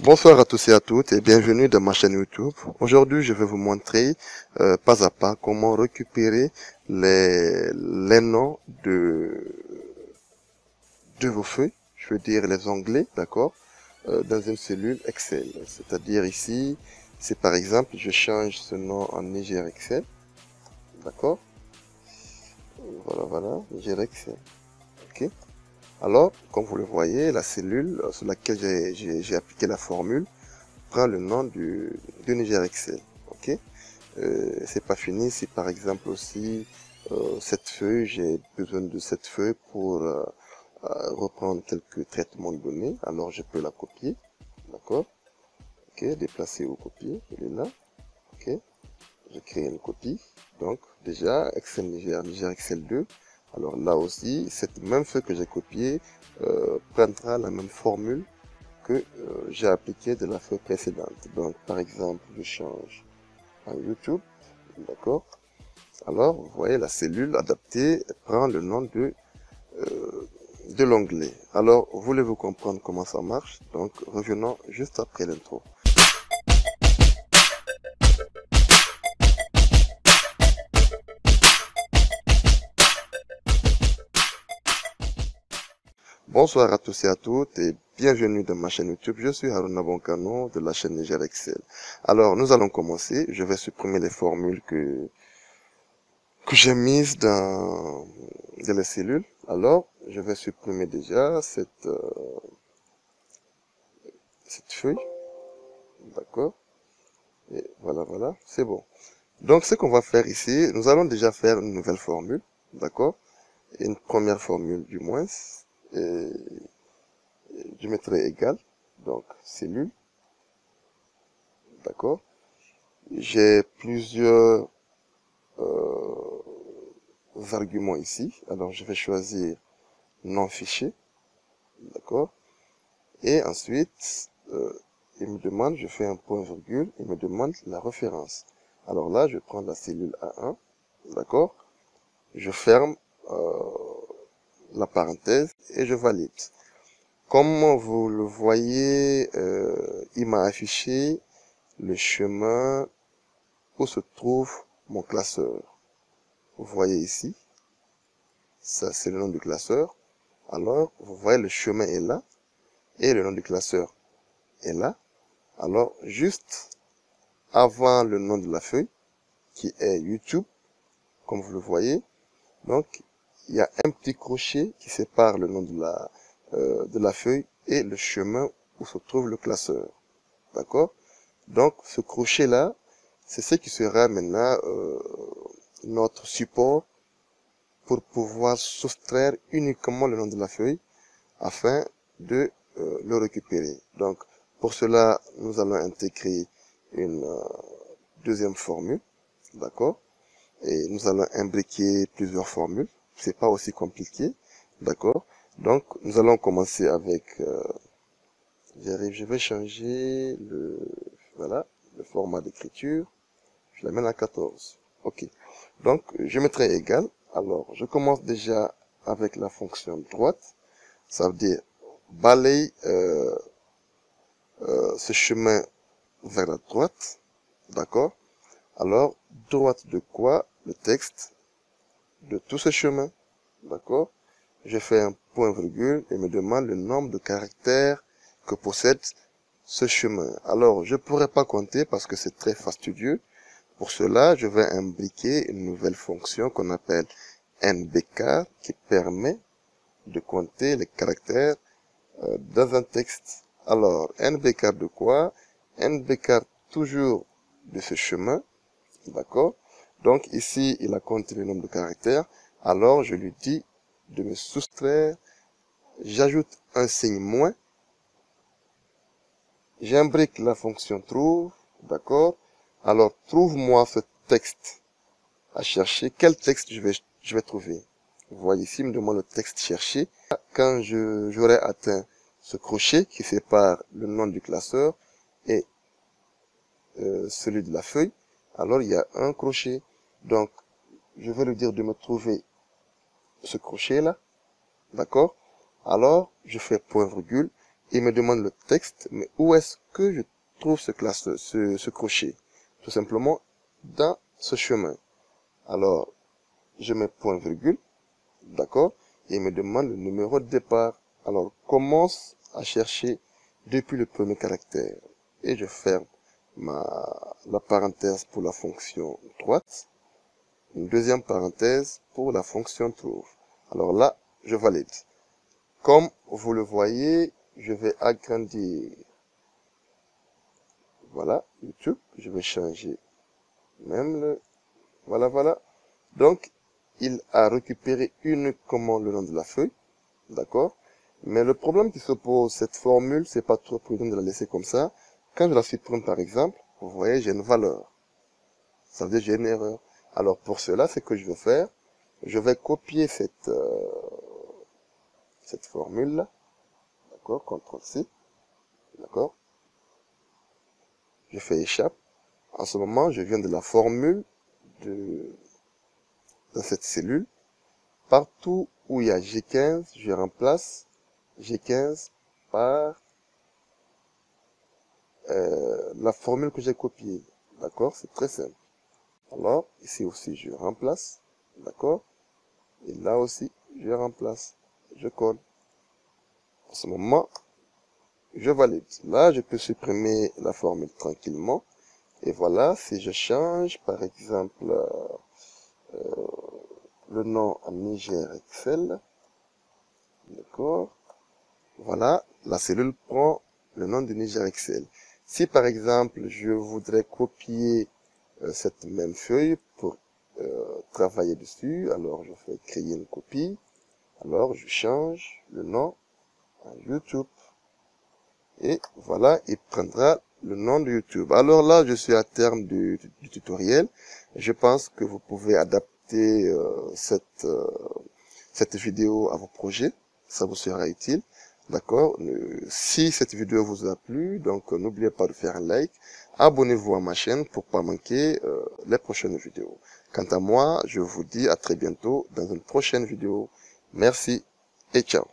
Bonsoir à tous et à toutes et bienvenue dans ma chaîne YouTube. Aujourd'hui, je vais vous montrer pas à pas comment récupérer les noms de vos feuilles, je veux dire les onglets, d'accord, dans une cellule Excel. C'est-à-dire ici, c'est par exemple, je change ce nom en Niger Excel, d'accord. Voilà, Niger Excel, ok. Alors, comme vous le voyez, la cellule sur laquelle j'ai appliqué la formule prend le nom du Niger Excel, ok. C'est pas fini si par exemple aussi cette feuille, j'ai besoin de cette feuille pour reprendre quelques traitements de données, alors je peux la copier, d'accord, ok, déplacer ou copier, elle est là, ok, je crée une copie, donc déjà Excel Niger Excel 2, alors là aussi, cette même feuille que j'ai copiée prendra la même formule que j'ai appliqué de la feuille précédente. Donc par exemple, je change en YouTube, d'accord. Alors vous voyez, la cellule adaptée prend le nom de l'onglet. Alors voulez-vous comprendre comment ça marche? Donc revenons juste après l'intro. Bonsoir à tous et à toutes et bienvenue dans ma chaîne YouTube. Je suis Haruna Bonkano de la chaîne Niger Excel. Alors nous allons commencer. Je vais supprimer les formules que j'ai mises dans les cellules. Alors je vais supprimer déjà cette feuille. D'accord. Et voilà, c'est bon. Donc ce qu'on va faire ici, nous allons déjà faire une nouvelle formule. D'accord. Une première formule du moins. Et je mettrai égal, donc cellule, d'accord. J'ai plusieurs arguments ici, alors je vais choisir non fichier, d'accord. Et ensuite, il me demande, je fais un point virgule, il me demande la référence. Alors là, je prends la cellule A1, d'accord. Je ferme la parenthèse et je valide. Comme vous le voyez, il m'a affiché le chemin où se trouve mon classeur. Vous voyez ici, ça c'est le nom du classeur. Alors, vous voyez le chemin est là et le nom du classeur est là. Alors, juste avant le nom de la feuille, qui est YouTube, comme vous le voyez, donc il y a un petit crochet qui sépare le nom de la feuille et le chemin où se trouve le classeur. D'accord? Donc, ce crochet-là, c'est ce qui sera maintenant notre support pour pouvoir soustraire uniquement le nom de la feuille afin de le récupérer. Donc, pour cela, nous allons intégrer une deuxième formule, d'accord? Et nous allons imbriquer plusieurs formules. C'est pas aussi compliqué, d'accord? Donc, nous allons commencer avec je vais changer le format d'écriture. Je l'amène à 14. Ok. Donc, je mettrai égal. Alors, je commence déjà avec la fonction droite. Ça veut dire balaye ce chemin vers la droite. D'accord? Alors, droite de quoi? Le texte de tout ce chemin. D'accord? Je fais un point virgule et me demande le nombre de caractères que possède ce chemin. Alors, je pourrais pas compter parce que c'est très fastidieux. Pour cela, je vais imbriquer une nouvelle fonction qu'on appelle NBK qui permet de compter les caractères dans un texte. Alors, NBK de quoi? NBK toujours de ce chemin, d'accord? Donc ici, il a compté le nombre de caractères. Alors, je lui dis de me soustraire. J'ajoute un signe moins. J'imbrique la fonction trouve, d'accord? Alors, trouve-moi ce texte à chercher. Quel texte je vais trouver? Vous voyez ici, il me demande le texte cherché. Quand j'aurai atteint ce crochet qui sépare le nom du classeur et celui de la feuille, alors il y a un crochet. Donc, je vais lui dire de me trouver ce crochet-là, d'accord? Alors, je fais point virgule. Il me demande le texte, mais où est-ce que je trouve ce crochet? Tout simplement dans ce chemin. Alors, je mets point virgule, d'accord, et il me demande le numéro de départ. Alors, commence à chercher depuis le premier caractère. Et je ferme la parenthèse pour la fonction droite, une deuxième parenthèse pour la fonction trouve. Alors là, je valide. Comme vous le voyez, je vais agrandir. Voilà, YouTube, je vais changer même le... Voilà, voilà. Donc, il a récupéré uniquement le nom de la feuille, d'accord? Mais le problème qui se pose, cette formule, c'est pas trop prudent de la laisser comme ça. Quand je la supprime par exemple, vous voyez, j'ai une valeur. Ça veut dire que j'ai une erreur. Alors pour cela, ce que je vais faire, je vais copier cette formule-là, d'accord, CTRL-C, d'accord. Je fais échappe. En ce moment, je viens de la formule dans cette cellule. Partout où il y a G15, je remplace G15 par la formule que j'ai copiée. D'accord? C'est très simple. Alors, ici aussi, je remplace. D'accord? Et là aussi, je remplace. Je colle. En ce moment, je valide. Là, je peux supprimer la formule tranquillement. Et voilà, si je change, par exemple, le nom en Niger Excel, d'accord, voilà, la cellule prend le nom de Niger Excel. Si par exemple, je voudrais copier cette même feuille pour travailler dessus, alors je fais créer une copie, alors je change le nom à YouTube. Et voilà, il prendra le nom de YouTube. Alors là, je suis à terme du tutoriel. Je pense que vous pouvez adapter cette vidéo à vos projets. Ça vous sera utile. D'accord? Si cette vidéo vous a plu, donc n'oubliez pas de faire un like. Abonnez-vous à ma chaîne pour pas manquer les prochaines vidéos. Quant à moi, je vous dis à très bientôt dans une prochaine vidéo. Merci et ciao.